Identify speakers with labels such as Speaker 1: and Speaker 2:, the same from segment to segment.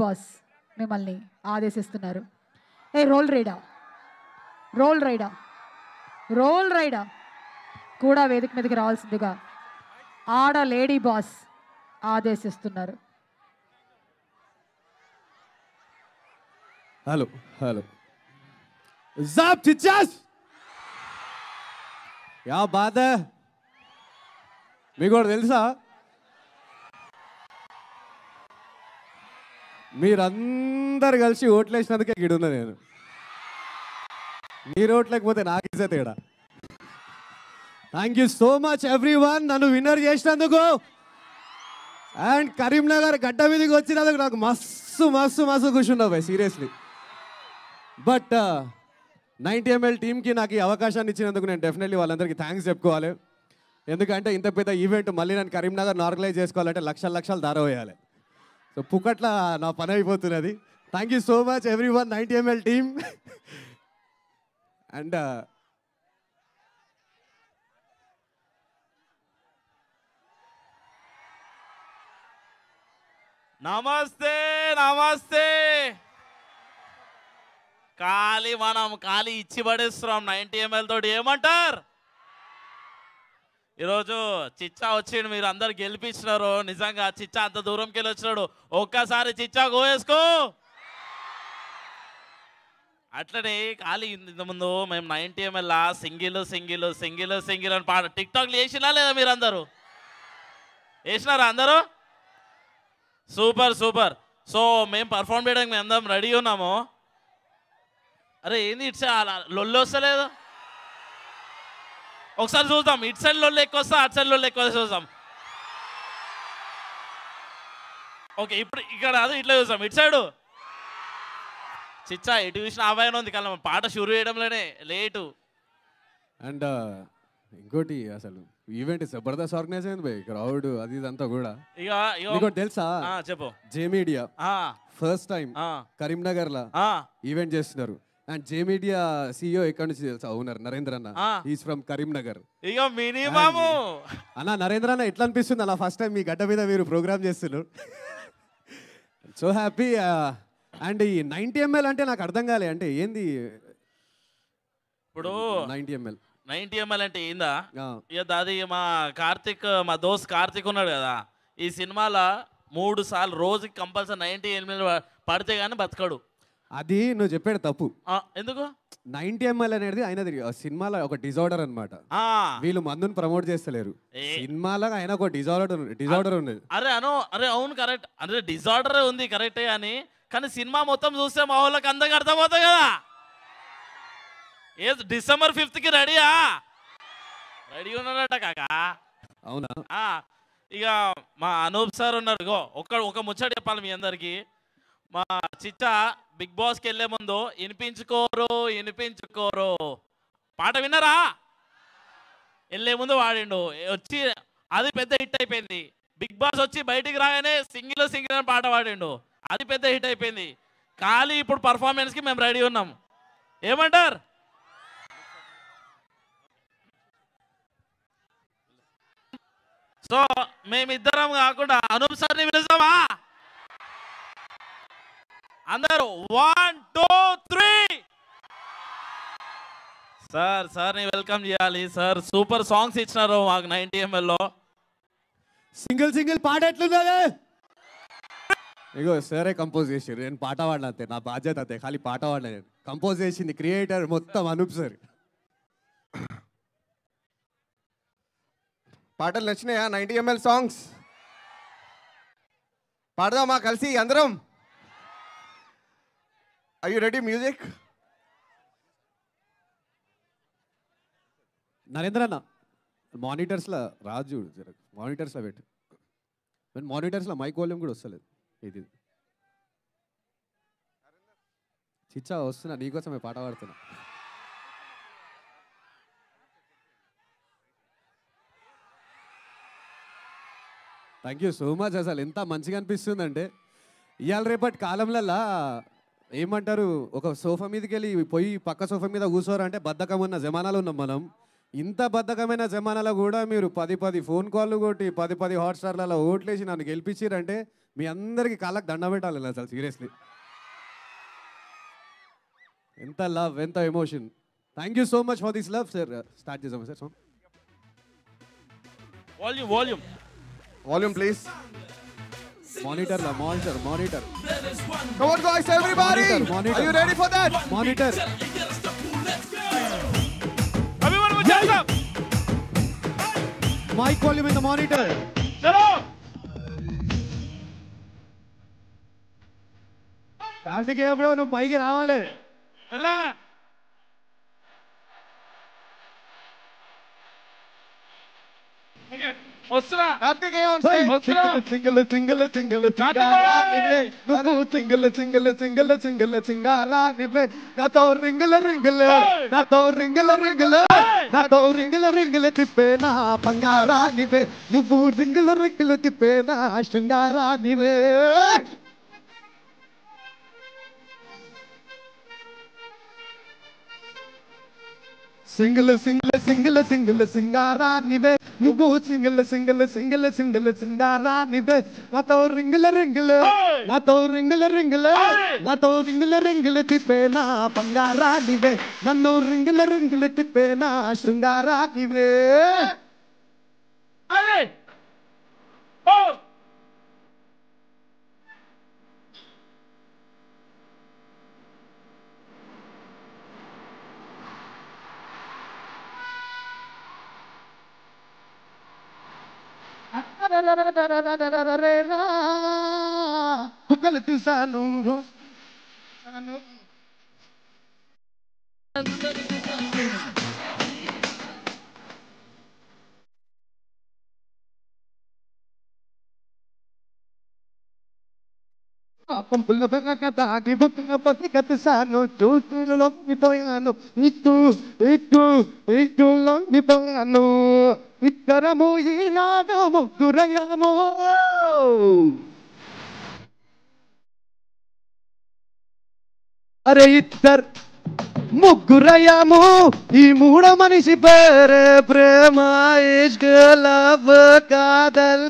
Speaker 1: Boss మిమ్మల్ని ఆదేశిస్తున్నారు. ఏ role రైడా, role రైడా, role రైడా కూడా వేదిక మీదకి రావాల్సిందిగా ఆడ లేడీ బాస్ ఆదేశిస్తున్నారు.
Speaker 2: हेलो हेलो जाप चिचास क्या बात है మీకు కూడా తెలుసా మీరందరు కలిసి ఓట్లేసినందుకే గిడున్నా నేను మీరు ఓట్లేకపోతే నాకు ఇచ్చే తేడా thank you so much everyone నన్ను విన్నర్ చేసినందుకు అండ్ కరీంనగర్ గడ్డ మీదకి వచ్చినందుకు నాకు మస్తు మస్తు మస్తు కూర్చున్నావు బాయ్ సీరియస్లీ బట్ 90 ml టీమ్కి నాకు ఈ అవకాశాన్ని ఇచ్చినందుకు నేను డెఫినెట్లీ వాళ్ళందరికీ థ్యాంక్స్ చెప్పుకోవాలి ఎందుకంటే ఇంత పెద్ద ఈవెంట్ మళ్ళీ నేను కరీంనగర్ ఆర్గనైజ్ చేసుకోవాలంటే లక్షల లక్షలు ధార వేయాలి సో పుక్కట్ల నా పని అయిపోతున్నది thank you so much everyone 90 ml team and
Speaker 3: నమస్తే నమస్తే మనం ఖాళీ ఇచ్చి పడేస్తున్నాం 90 ml తోటి ఏమంటారు ఈరోజు చిచ్చా వచ్చిండు మీరు అందరు గెలిపించినారు నిజంగా చిచ్చా అంత దూరంకి వెళ్ళి వచ్చినాడు ఒక్కసారి చిచ్చా గోయేసుకో అట్లనే ఖాళీ ఇంతకుముందు మేము 90 ml single single single single అని పాట టిక్ టాక్లు వేసినా లేదా మీరు అందరూ వేసినారా అందరూ సూపర్ సూపర్ సో మేము పర్ఫామ్ చేయడానికి మేము అందరం రెడీ ఉన్నాము అరే ఏంది ఇటు సైడ్ లొల్లి వస్తలేదు ఒకసారి చూద్దాం ఇటు సైడ్ లొల్లి ఎక్కువ వస్తా అటు సైడ్ లొల్లి ఎక్కువ చూద్దాం ఓకే ఇప్పుడు ఇక్కడ అది ఇట్లా చూద్దాం ఇటు సైడు చిచ్చా ఎటు చూసిన ఆవాయన ఉంది కానీ పాట షురు చేయడంలోనే లేటు
Speaker 2: అండ్ ఇంకోటి అసలు ఈవెంట్ జబర్దస్త్ ఆర్గనైజ్ అయింది బై క్రౌడ్ అది ఇదంతా కూడా
Speaker 3: ఇక
Speaker 2: తెలుసా
Speaker 3: చెప్పు
Speaker 2: J media first time Karimnagar లా ఈవెంట్ చేస్తున్నారు అండ్ జే మీడియా సిఇఓ ఎక్కడి నుంచి తెలుసా ఓనర్ నరేంద్ర అన్న ఈస్ ఫ్రమ్ కరీంనగర్
Speaker 3: ఇక మినిమము
Speaker 2: అన్న నరేంద్ర అన్న ఎట్లా అనిపిస్తుంది అలా ఫస్ట్ టైం మీ గడ్డ మీద మీరు ప్రోగ్రామ్ చేస్తున్నారు సో హ్యాపీ అండ్ ఈ 90 ml అంటే నాకు అర్థం కాలే అంటే ఏంది
Speaker 3: ఇప్పుడు
Speaker 2: 90 ml
Speaker 3: 90 ml అంటే ఏందా ఇక అది మా దోస్త్ కార్తిక్ ఉన్నాడు కదా ఈ సినిమాలో 3 సార్లు రోజుకి కంపల్సరీ 90 ml పడితే కానీ బతకడు
Speaker 2: అది నువ్వు చెప్పాడు తప్పు
Speaker 3: ఎందుకు
Speaker 2: 90 ml అనేది అయినది సినిమాలో ఒక డిజార్డర్ అనమాట వీళ్ళు మందుని ప్రమోట్ చేస్తలేరు సినిమాలో ఆయన ఒక డిజార్డర్ ఉన్నది
Speaker 3: అరే అవును కరెక్ట్ అంటే డిజార్డర్ ఉంది కరెక్టే కానీ సినిమా మొత్తం చూస్తే మా వాళ్ళకి అందరికి అర్థమవుతాయి కదా ఏ డిసెంబర్ 5th కి రెడీయా రెడీ ఉన్నాడట కాకా
Speaker 2: అవునా
Speaker 3: ఇక మా అనూప్ సార్ ఉన్నారు ఒక ముచ్చట చెప్పాలి మీ అందరికి మా చిచ్చా బిగ్ బాస్కి వెళ్ళే ముందు వినిపించుకోరు పాట విన్నారా వెళ్ళే ముందు వాడిండు వచ్చి అది పెద్ద హిట్ అయిపోయింది బిగ్ బాస్ వచ్చి బయటికి రాగానే సింగిల్ సింగిల్ అని పాట పాడిండు అది పెద్ద హిట్ అయిపోయింది ఖాళీ ఇప్పుడు పర్ఫార్మెన్స్కి మేము రెడీ ఉన్నాం ఏమంటారు సో మేమిద్దరం కాకుండా అనూప్ సార్ని పిలుస్తామా అందరూ 1 2 3 సార్ని వెల్కమ్ చేయాలి సార్ సూపర్ సాంగ్స్ ఇచ్చినారు మాకు 90 ml లో
Speaker 2: సింగిల్ పాట ఎట్లున్నది ఇగో సరే కంపోజ్ చేసారు నేను పాట పాడిన అంతే నా బాధ్యత అంతే ఖాళీ పాట పాడిన నేను కంపోజ్ చేసింది క్రియేటర్ మొత్తం అనూప్ సార్
Speaker 4: పాటలు నచ్చినాయా 90 ml సాంగ్స్ పాడదామా కలిసి అందరం Are you ready music?
Speaker 2: Narendra అన్న మానిటర్స్లో రాజు మానిటర్స్లో పెట్టు మానిటర్స్లో మైక్ వాల్యూమ్ కూడా వస్తలేదు ఇది చిచ్చా వస్తున్నా నీకోసమే పాట పాడుతున్నా థ్యాంక్ యూ సో మచ్ అసలు ఎంత మంచిగా అనిపిస్తుందంటే ఇవాళ రేపటి కాలంలో ఏమంటారు ఒక సోఫా మీదకి వెళ్ళి పోయి పక్క సోఫా మీద కూర్చోరంటే బద్ధకం ఉన్న జమానాలు ఉన్నాం మనం ఇంత బద్ధకమైన జమానాలో కూడా మీరు 10 ఫోన్ కాళ్ళు కొట్టి 10 హాట్స్టార్లలో ఓట్లేసి నన్ను గెలిపించారంటే మీ అందరికి కాళ్ళకి దండ పెట్టాలి అసలు సీరియస్లీ. ఎంత లవ్, ఎంత emotion. Thank you so much for this love sir. Start చేద్దాం sir song.
Speaker 4: Volume please.
Speaker 2: Monitor.
Speaker 4: Come on guys, everybody.
Speaker 2: Monitor.
Speaker 4: Are you ready for that?
Speaker 2: Monitor.
Speaker 3: Everyone with hands up.
Speaker 2: Mic volume in the monitor.
Speaker 3: Chalo.
Speaker 2: Karthikeya bro నువ్వు పైకి రావాలి.
Speaker 3: ఎలా వస్తున్నా
Speaker 2: single single నాతో రింగుల తిప్పేనా బంగారానివే, నువ్వు రింగుల తిప్పేనా శృంగారానివే. Single సింగారానివే, నువ్వు single సింగారానివే. నాతో రింగుల తిప్పేనా బంగారానివే, నన్ను రింగుల తిప్పేనా శృంగారానివే. కుక్కలు చూసాను పంపుల తాగి కతిసాను చూసిపోయాను ఇట్టులోనిపోయాను ఇద్దరము ఈనాడు ముగ్గురయ్యాము. అరే ఇద్దరు ముగ్గురయ్యాము, ఈ మూడో మనిషి పేరే ప్రేమ. ఇష్క్ లవ్ కాదల్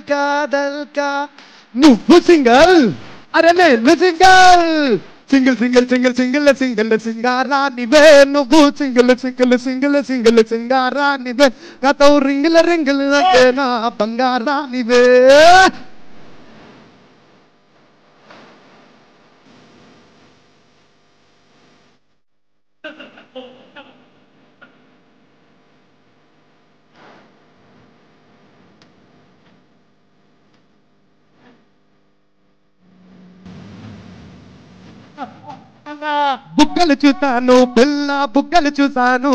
Speaker 2: నువ్వు సింగల్, అరే నేను సింగల్ సింగారానివే, నువ్వు సింగల్ సింగారానివే. నాతో రింగుల నా బంగారానివే. బుగ్గలు చూసాను బుగ్గలు చూసాను,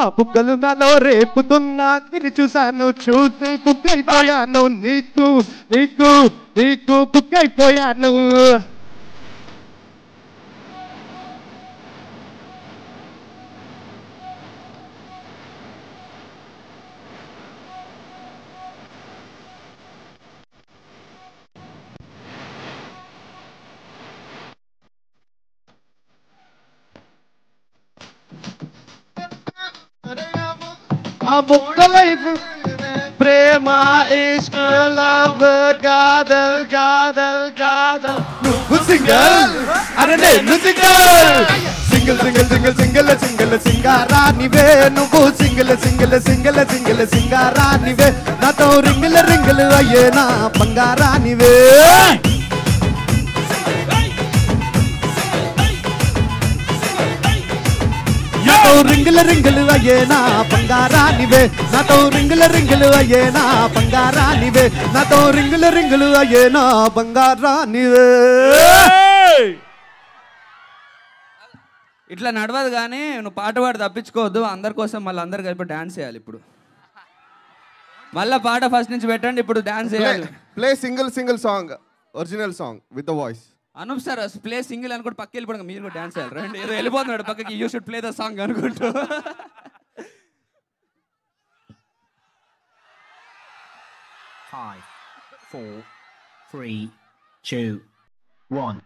Speaker 2: ఆ బుగ్గలు నాలో రేపుతున్నా తిరి చూసాను. చూసి బుగ్గైపోయాను, నీకు బుగ్గైపోయాను. ఆ బుగ్గలైపు ప్రేమ ఇష్క్ లవ్ కాదల్ నువ్వు సింగల్, అరే నేను సింగల్ సింగారానివే, నువ్వు సింగల్ సింగారానివే. నాతో రింగులు అయ్యేనా బంగారానివే. నాతో రింగులు అయ్యేనా బంగారానివే, నాతో రింగులు అయ్యేనా బంగారానివే, నాతో రింగులు అయ్యేనా బంగారానివే.
Speaker 5: ఇట్లా నడవదు కానీ నువ్వు పాట పాడి తప్పించుకోవద్దు. అందరి కోసం మళ్ళీ అందరు కలిపి డాన్స్ చేయాలి. ఇప్పుడు మళ్ళీ పాట ఫస్ట్ నుంచి పెట్టండి, ఇప్పుడు డాన్స్ చేయాలి.
Speaker 4: Play single song, original song with the voice.
Speaker 5: Anoop sir play single అనుకుంటే పక్క వెళ్ళిపోయి మీరు కూడా డాన్స్ చేయాలి. రండి, ఏదో వెళ్ళిపోతున్నాడు పక్కకి. You should play the song అనుకుంటూ.
Speaker 6: 5, 4, 3, 2, 1.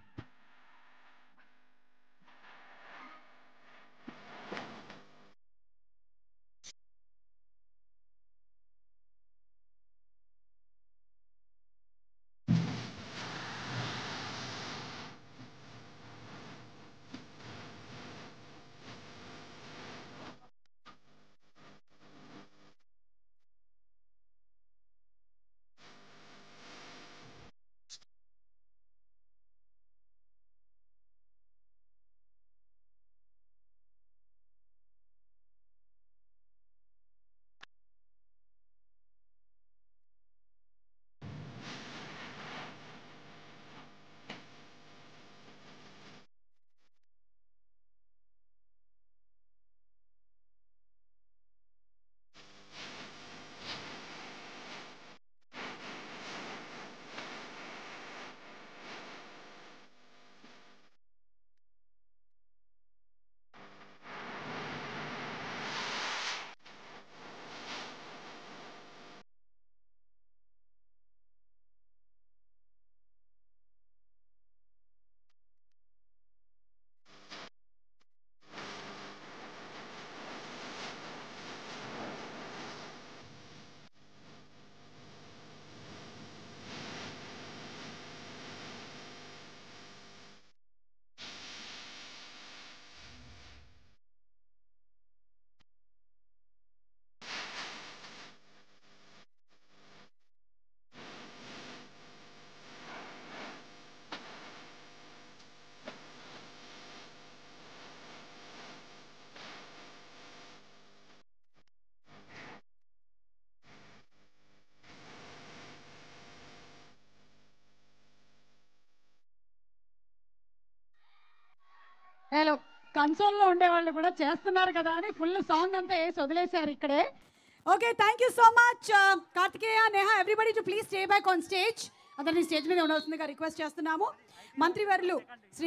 Speaker 1: హలో కన్సోల్లో ఉండేవాళ్ళు కూడా చేస్తున్నారు కదా అని ఫుల్ సాంగ్ అంతా వేసి వదిలేశారు ఇక్కడే. Okay, thank you so much Karthikeya, Neha, everybody to please stay back on stage. అందరినీ స్టేజ్ మీద ఉండాల్సిందిగా రిక్వెస్ట్ చేస్తున్నాము. మంత్రివర్యులు శ్రీ